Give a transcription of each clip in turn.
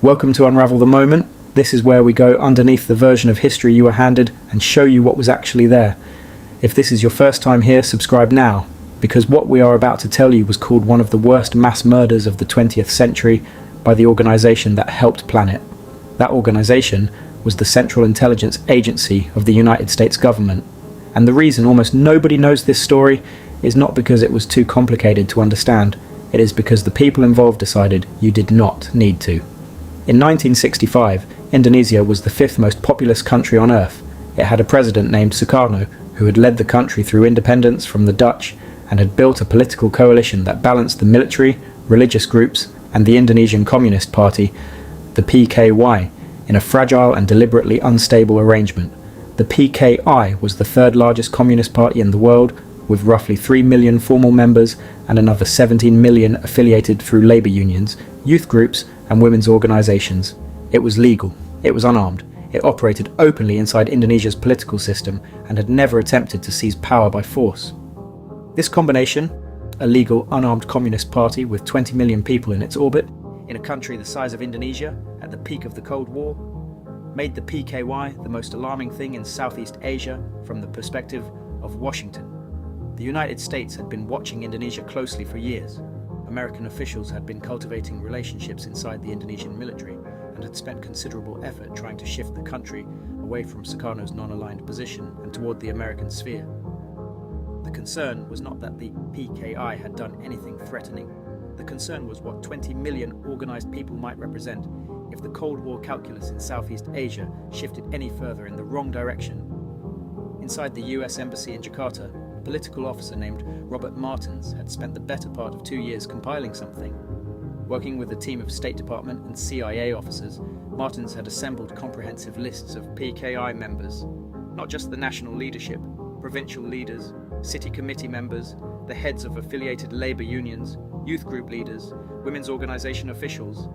Welcome to Unravel the Moment. This is where we go underneath the version of history you were handed and show you what was actually there. If this is your first time here, subscribe now, because what we are about to tell you was called one of the worst mass murders of the 20th century by the organisation that helped plan it. That organisation was the Central Intelligence Agency of the United States government. And the reason almost nobody knows this story is not because it was too complicated to understand. It is because the people involved decided you did not need to. In 1965, Indonesia was the fifth most populous country on earth. It had a president named Sukarno, who had led the country through independence from the Dutch and had built a political coalition that balanced the military, religious groups, and the Indonesian Communist Party, the PKY, in a fragile and deliberately unstable arrangement. The PKI was the third largest communist party in the world, with roughly 3 million formal members and another 17 million affiliated through labour unions, youth groups, and women's organisations. It was legal, it was unarmed, it operated openly inside Indonesia's political system and had never attempted to seize power by force. This combination, a legal, unarmed communist party with 20 million people in its orbit, in a country the size of Indonesia at the peak of the Cold War, made the PKY the most alarming thing in Southeast Asia from the perspective of Washington. The United States had been watching Indonesia closely for years. American officials had been cultivating relationships inside the Indonesian military and had spent considerable effort trying to shift the country away from Sukarno's non-aligned position and toward the American sphere. The concern was not that the PKI had done anything threatening. The concern was what 20 million organised people might represent if the Cold War calculus in Southeast Asia shifted any further in the wrong direction. Inside the US Embassy in Jakarta, a political officer named Robert Martins had spent the better part of 2 years compiling something. Working with a team of State Department and CIA officers, Martins had assembled comprehensive lists of PKI members, not just the national leadership, provincial leaders, city committee members, the heads of affiliated labour unions, youth group leaders, women's organisation officials.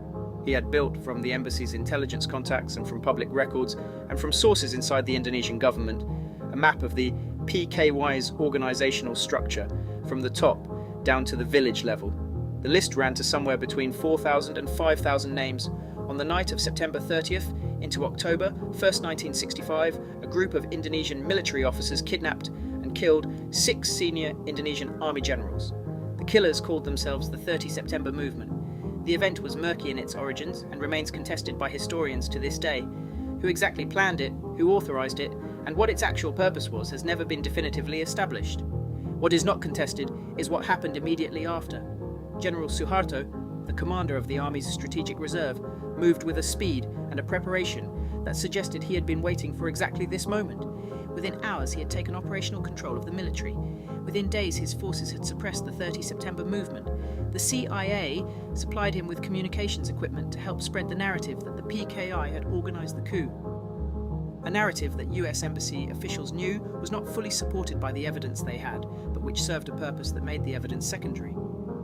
He had built from the embassy's intelligence contacts and from public records and from sources inside the Indonesian government a map of the PKY's organisational structure from the top down to the village level. The list ran to somewhere between 4,000 and 5,000 names. On the night of September 30th into October 1st, 1965, a group of Indonesian military officers kidnapped and killed 6 senior Indonesian army generals. The killers called themselves the 30 September Movement. The event was murky in its origins and remains contested by historians to this day. Who exactly planned it, who authorised it, and what its actual purpose was has never been definitively established. What is not contested is what happened immediately after. General Suharto, the commander of the Army's Strategic Reserve, moved with a speed and a preparation that suggested he had been waiting for exactly this moment. Within hours he had taken operational control of the military. Within days his forces had suppressed the 30 September movement. The CIA supplied him with communications equipment to help spread the narrative that the PKI had organised the coup. A narrative that US Embassy officials knew was not fully supported by the evidence they had, but which served a purpose that made the evidence secondary.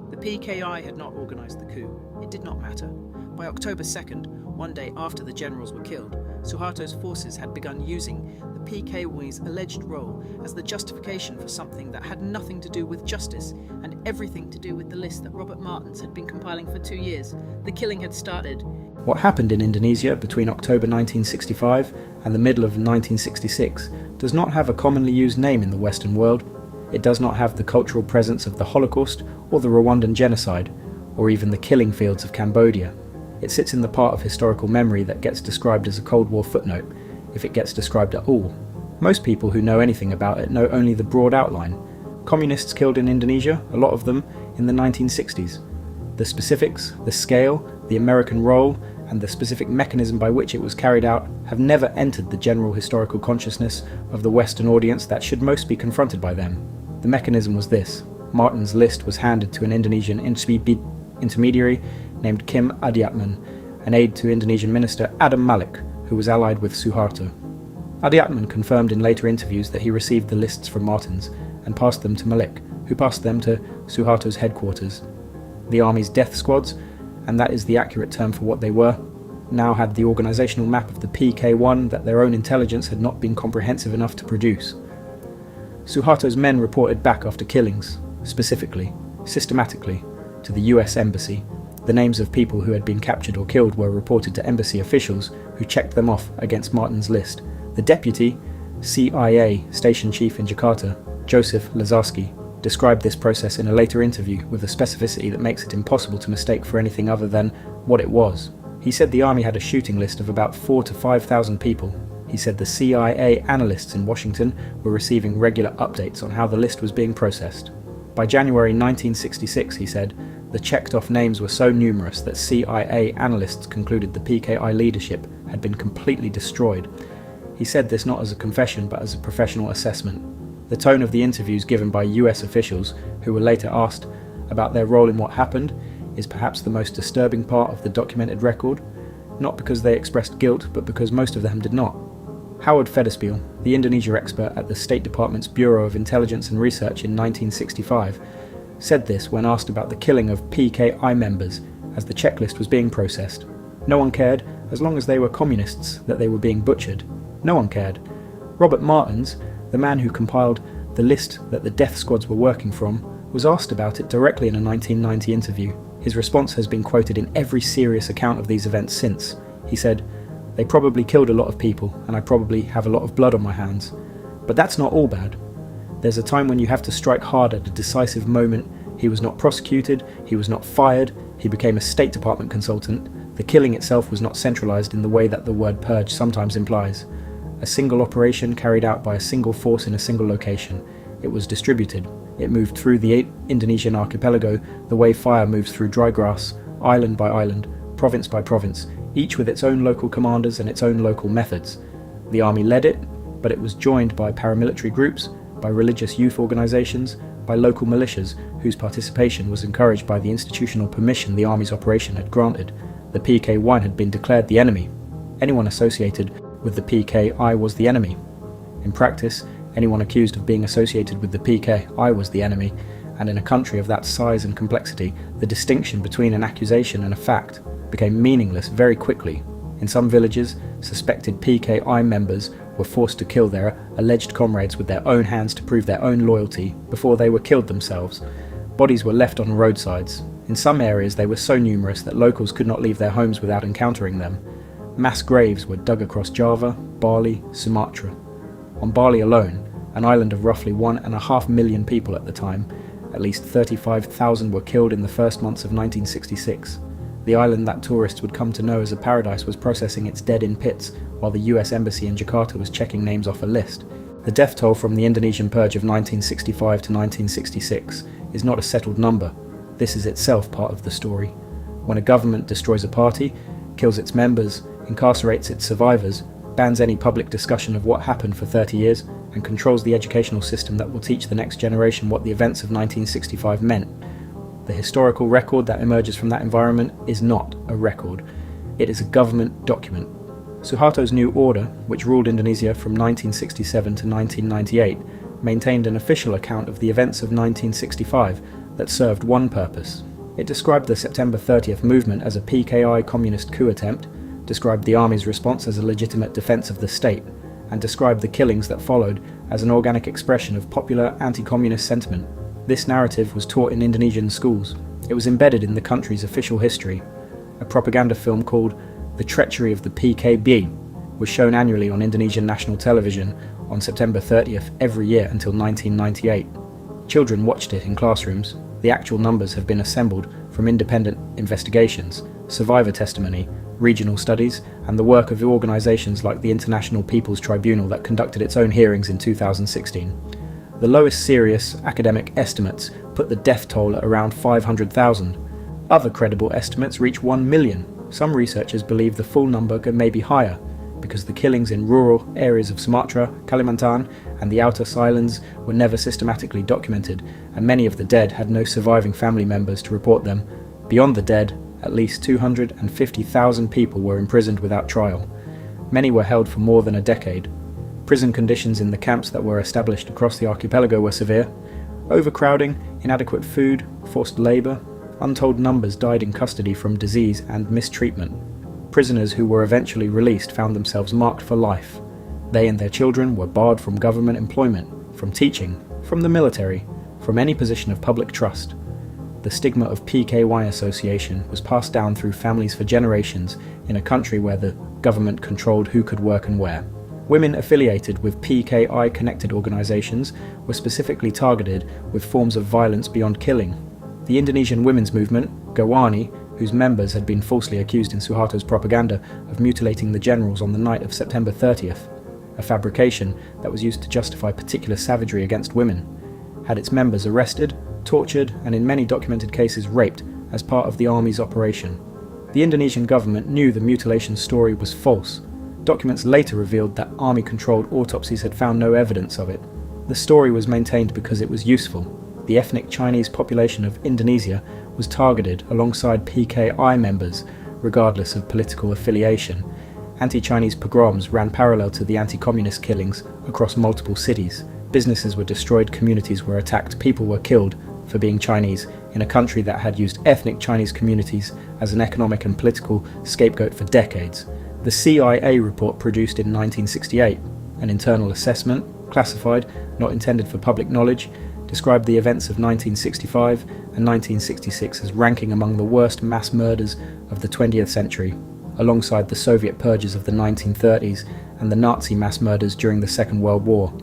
The PKI had not organised the coup. It did not matter. By October 2nd, one day after the generals were killed, Suharto's forces had begun using the PKY's alleged role as the justification for something that had nothing to do with justice and everything to do with the list that Robert Martins had been compiling for 2 years. The killing had started. What happened in Indonesia between October 1965 and the middle of 1966 does not have a commonly used name in the Western world. It does not have the cultural presence of the Holocaust or the Rwandan genocide, or even the killing fields of Cambodia. It sits in the part of historical memory that gets described as a Cold War footnote, if it gets described at all. Most people who know anything about it know only the broad outline. Communists killed in Indonesia, a lot of them, in the 1960s. The specifics, the scale, the American role, and the specific mechanism by which it was carried out have never entered the general historical consciousness of the Western audience that should most be confronted by them. The mechanism was this. Martin's list was handed to an Indonesian intermediary named Kim Adiatman, an aide to Indonesian Minister Adam Malik, who was allied with Suharto. Adiatman confirmed in later interviews that he received the lists from Martins and passed them to Malik, who passed them to Suharto's headquarters. The army's death squads, and that is the accurate term for what they were, now had the organisational map of the PK1 that their own intelligence had not been comprehensive enough to produce. Suharto's men reported back after killings, specifically, systematically, to the US Embassy. The names of people who had been captured or killed were reported to embassy officials, who checked them off against Martin's list. The deputy CIA station chief in Jakarta, Joseph Lazarski, described this process in a later interview with a specificity that makes it impossible to mistake for anything other than what it was. He said the army had a shooting list of about 4,000 to 5,000 people. He said the CIA analysts in Washington were receiving regular updates on how the list was being processed. By January 1966, he said, the checked-off names were so numerous that CIA analysts concluded the PKI leadership had been completely destroyed. He said this not as a confession but as a professional assessment. The tone of the interviews given by US officials, who were later asked about their role in what happened, is perhaps the most disturbing part of the documented record, not because they expressed guilt, but because most of them did not. Howard Federspiel, the Indonesia expert at the State Department's Bureau of Intelligence and Research in 1965, said this when asked about the killing of PKI members as the checklist was being processed. No one cared, as long as they were communists, that they were being butchered. No one cared. Robert Martins, the man who compiled the list that the death squads were working from, was asked about it directly in a 1990 interview. His response has been quoted in every serious account of these events since. He said, "They probably killed a lot of people, and I probably have a lot of blood on my hands. But that's not all bad. There's a time when you have to strike hard at a decisive moment. He was not prosecuted, he was not fired, he became a State Department consultant. The killing itself was not centralized in the way that the word purge sometimes implies. A single operation carried out by a single force in a single location. It was distributed. It moved through the Indonesian archipelago the way fire moves through dry grass, island by island, province by province, each with its own local commanders and its own local methods. The army led it, but it was joined by paramilitary groups, by religious youth organizations, by local militias whose participation was encouraged by the institutional permission the army's operation had granted. The PKI had been declared the enemy. Anyone associated with the PKI was the enemy. In practice, anyone accused of being associated with the PKI was the enemy, and in a country of that size and complexity, the distinction between an accusation and a fact became meaningless very quickly. In some villages, suspected PKI members were forced to kill their alleged comrades with their own hands to prove their own loyalty before they were killed themselves. Bodies were left on roadsides. In some areas they were so numerous that locals could not leave their homes without encountering them. Mass graves were dug across Java, Bali, Sumatra. On Bali alone, an island of roughly 1.5 million people at the time, at least 35,000 were killed in the first months of 1966. The island that tourists would come to know as a paradise was processing its dead in pits, while the US Embassy in Jakarta was checking names off a list. The death toll from the Indonesian purge of 1965 to 1966 is not a settled number. This is itself part of the story. When a government destroys a party, kills its members, incarcerates its survivors, bans any public discussion of what happened for 30 years, and controls the educational system that will teach the next generation what the events of 1965 meant, the historical record that emerges from that environment is not a record. It is a government document. Suharto's new order, which ruled Indonesia from 1967 to 1998, maintained an official account of the events of 1965 that served one purpose. It described the September 30th movement as a PKI communist coup attempt, described the army's response as a legitimate defense of the state, and described the killings that followed as an organic expression of popular anti-communist sentiment. This narrative was taught in Indonesian schools. It was embedded in the country's official history. A propaganda film called The Treachery of the PKB was shown annually on Indonesian national television on September 30th every year until 1998. Children watched it in classrooms. The actual numbers have been assembled from independent investigations, survivor testimony, regional studies, and the work of organisations like the International People's Tribunal that conducted its own hearings in 2016. The lowest serious academic estimates put the death toll at around 500,000. Other credible estimates reach 1 million. Some researchers believe the full number may be higher, because the killings in rural areas of Sumatra, Kalimantan, and the outer islands were never systematically documented, and many of the dead had no surviving family members to report them. Beyond the dead, at least 250,000 people were imprisoned without trial. Many were held for more than a decade. Prison conditions in the camps that were established across the archipelago were severe. Overcrowding, inadequate food, forced labour. Untold numbers died in custody from disease and mistreatment. Prisoners who were eventually released found themselves marked for life. They and their children were barred from government employment, from teaching, from the military, from any position of public trust. the stigma of PKY association was passed down through families for generations in a country where the government controlled who could work and where. Women affiliated with PKI-connected organisations were specifically targeted with forms of violence beyond killing. The Indonesian women's movement, Gawani, whose members had been falsely accused in Suharto's propaganda of mutilating the generals on the night of September 30th, a fabrication that was used to justify particular savagery against women, had its members arrested, tortured, and in many documented cases raped as part of the army's operation. The Indonesian government knew the mutilation story was false. Documents later revealed that army-controlled autopsies had found no evidence of it. The story was maintained because it was useful. The ethnic Chinese population of Indonesia was targeted alongside PKI members, regardless of political affiliation. Anti-Chinese pogroms ran parallel to the anti-communist killings across multiple cities. Businesses were destroyed, communities were attacked, people were killed for being Chinese in a country that had used ethnic Chinese communities as an economic and political scapegoat for decades. The CIA report produced in 1968, an internal assessment, classified, not intended for public knowledge, described the events of 1965 and 1966 as ranking among the worst mass murders of the 20th century, alongside the Soviet purges of the 1930s and the Nazi mass murders during the Second World War.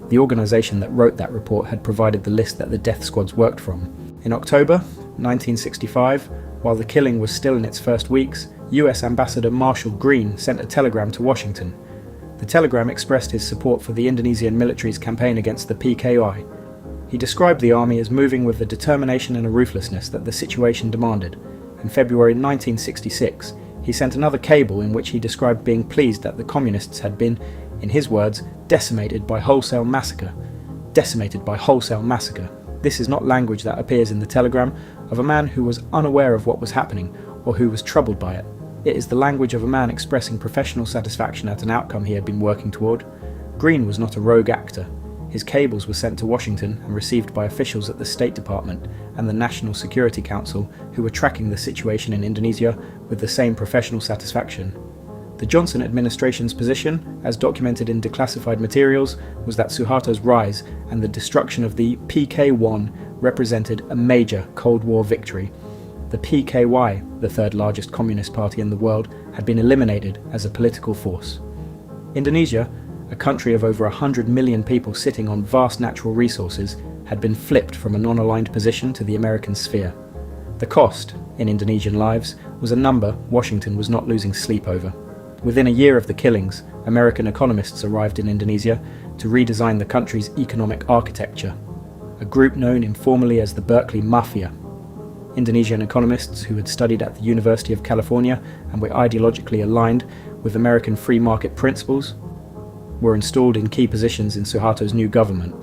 The organisation that wrote that report had provided the list that the death squads worked from. In October 1965, while the killing was still in its first weeks, US Ambassador Marshall Green sent a telegram to Washington. The telegram expressed his support for the Indonesian military's campaign against the PKI. He described the army as moving with a determination and a ruthlessness that the situation demanded. In February 1966, he sent another cable in which he described being pleased that the communists had been, in his words, decimated by wholesale massacre. Decimated by wholesale massacre. This is not language that appears in the telegram of a man who was unaware of what was happening or who was troubled by it. It is the language of a man expressing professional satisfaction at an outcome he had been working toward. Green was not a rogue actor. His cables were sent to Washington and received by officials at the State Department and the National Security Council who were tracking the situation in Indonesia with the same professional satisfaction. The Johnson administration's position, as documented in declassified materials, was that Suharto's rise and the destruction of the PK-1 represented a major Cold War victory. The PKY, the third largest communist party in the world, had been eliminated as a political force. Indonesia, a country of over 100 million people sitting on vast natural resources, had been flipped from a non-aligned position to the American sphere. The cost, in Indonesian lives, was a number Washington was not losing sleep over. Within a year of the killings, American economists arrived in Indonesia to redesign the country's economic architecture, a group known informally as the Berkeley Mafia. Indonesian economists who had studied at the University of California and were ideologically aligned with American free market principles were installed in key positions in Suharto's new government.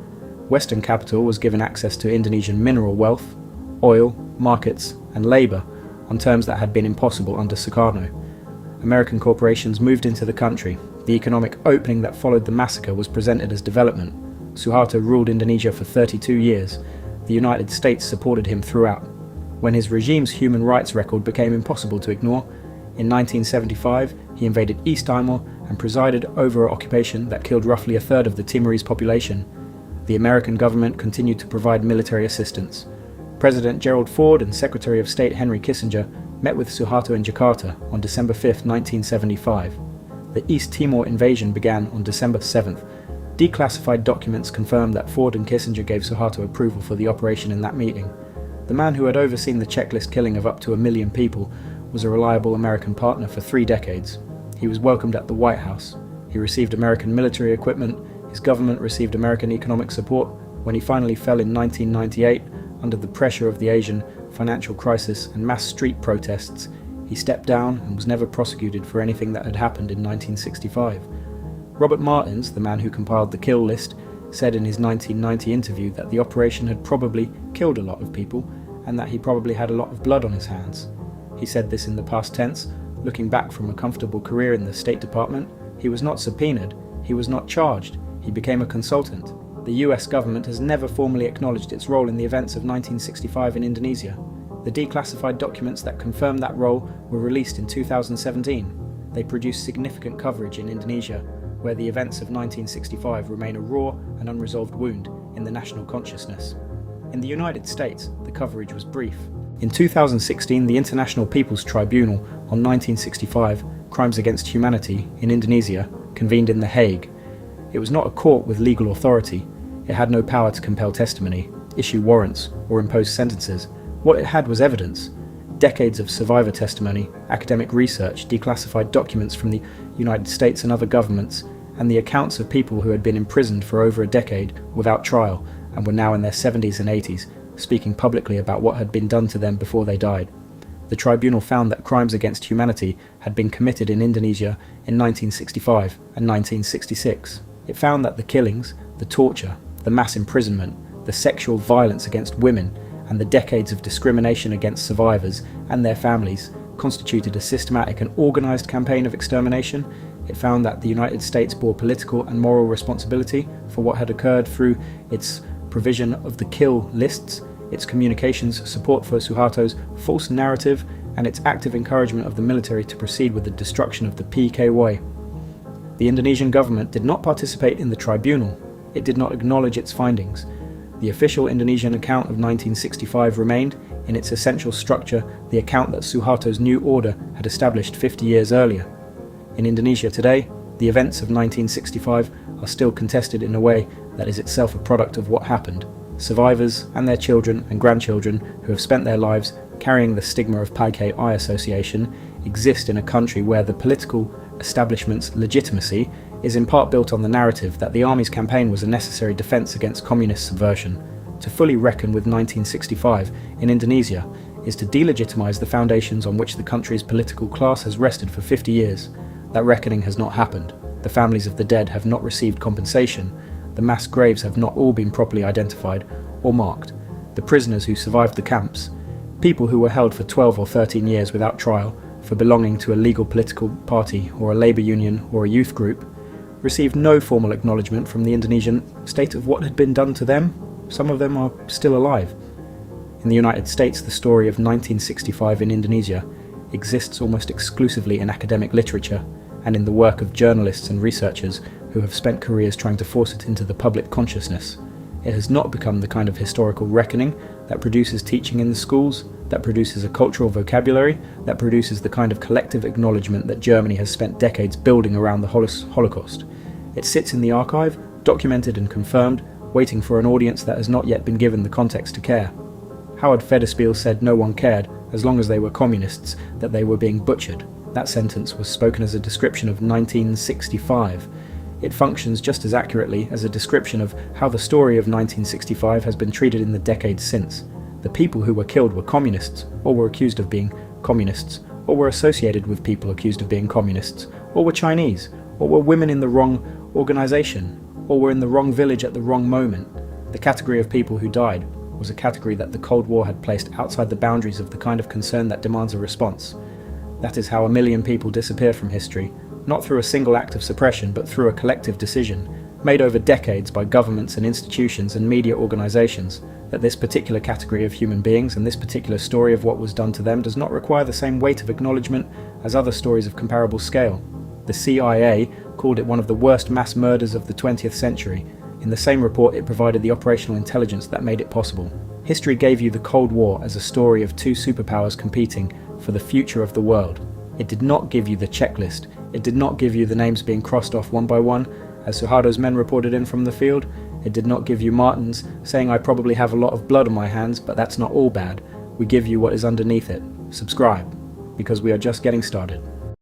Western capital was given access to Indonesian mineral wealth, oil, markets, and labour on terms that had been impossible under Sukarno. American corporations moved into the country. The economic opening that followed the massacre was presented as development. Suharto ruled Indonesia for 32 years. The United States supported him throughout. When his regime's human rights record became impossible to ignore, in 1975 he invaded East Timor and presided over an occupation that killed roughly a third of the Timorese population. The American government continued to provide military assistance. President Gerald Ford and Secretary of State Henry Kissinger met with Suharto in Jakarta on December 5, 1975. The East Timor invasion began on December 7th. Declassified documents confirmed that Ford and Kissinger gave Suharto approval for the operation in that meeting. The man who had overseen the checklist killing of up to 1 million people was a reliable American partner for 3 decades. He was welcomed at the White House. He received American military equipment. His government received American economic support. When he finally fell in 1998, under the pressure of the Asian financial crisis and mass street protests, he stepped down and was never prosecuted for anything that had happened in 1965. Robert Martins, the man who compiled the kill list, said in his 1990 interview that the operation had probably killed a lot of people and that he probably had a lot of blood on his hands. He said this in the past tense, looking back from a comfortable career in the State Department. He was not subpoenaed, he was not charged, he became a consultant. The US government has never formally acknowledged its role in the events of 1965 in Indonesia. The declassified documents that confirm that role were released in 2017. They produced significant coverage in Indonesia, where the events of 1965 remain a raw and unresolved wound in the national consciousness. In the United States, the coverage was brief. In 2016, the International People's Tribunal on 1965 Crimes Against Humanity in Indonesia convened in The Hague. It was not a court with legal authority. It had no power to compel testimony, issue warrants, or impose sentences. What it had was evidence. Decades of survivor testimony, academic research, declassified documents from the United States and other governments, and the accounts of people who had been imprisoned for over a decade without trial and were now in their 70s and 80s, speaking publicly about what had been done to them before they died. The tribunal found that crimes against humanity had been committed in Indonesia in 1965 and 1966. It found that the killings, the torture, the mass imprisonment, the sexual violence against women, and the decades of discrimination against survivors and their families constituted a systematic and organised campaign of extermination. It found that the United States bore political and moral responsibility for what had occurred through its provision of the kill lists, its communications support for Suharto's false narrative, and its active encouragement of the military to proceed with the destruction of the PKY. The Indonesian government did not participate in the tribunal. It did not acknowledge its findings. The official Indonesian account of 1965 remained, in its essential structure, the account that Suharto's new order had established 50 years earlier. In Indonesia today, the events of 1965 are still contested in a way that is itself a product of what happened. Survivors and their children and grandchildren who have spent their lives carrying the stigma of PKI association exist in a country where the political establishment's legitimacy is in part built on the narrative that the army's campaign was a necessary defence against communist subversion. To fully reckon with 1965 in Indonesia is to delegitimise the foundations on which the country's political class has rested for 50 years. That reckoning has not happened. The families of the dead have not received compensation. The mass graves have not all been properly identified or marked. The prisoners who survived the camps, people who were held for 12 or 13 years without trial for belonging to a legal political party or a labour union or a youth group, received no formal acknowledgement from the Indonesian state of what had been done to them. Some of them are still alive. In the United States, the story of 1965 in Indonesia exists almost exclusively in academic literature and in the work of journalists and researchers who have spent careers trying to force it into the public consciousness. It has not become the kind of historical reckoning that produces teaching in the schools, that produces a cultural vocabulary, that produces the kind of collective acknowledgement that Germany has spent decades building around the Holocaust. It sits in the archive, documented and confirmed, waiting for an audience that has not yet been given the context to care. Howard Federspiel said no one cared, as long as they were communists, that they were being butchered. That sentence was spoken as a description of 1965. It functions just as accurately as a description of how the story of 1965 has been treated in the decades since. The people who were killed were communists, or were accused of being communists, or were associated with people accused of being communists, or were Chinese, or were women in the wrong organisation, or were in the wrong village at the wrong moment. The category of people who died was a category that the Cold War had placed outside the boundaries of the kind of concern that demands a response. That is how 1 million people disappear from history, not through a single act of suppression, but through a collective decision, made over decades by governments and institutions and media organisations, that this particular category of human beings and this particular story of what was done to them does not require the same weight of acknowledgement as other stories of comparable scale. The CIA called it one of the worst mass murders of the 20th century. In the same report, it provided the operational intelligence that made it possible. History gave you the Cold War as a story of two superpowers competing for the future of the world. It did not give you the checklist. It did not give you the names being crossed off one by one, as Suharto's men reported in from the field. It did not give you Martins saying, "I probably have a lot of blood on my hands, but that's not all bad." We give you what is underneath it. Subscribe, because we are just getting started.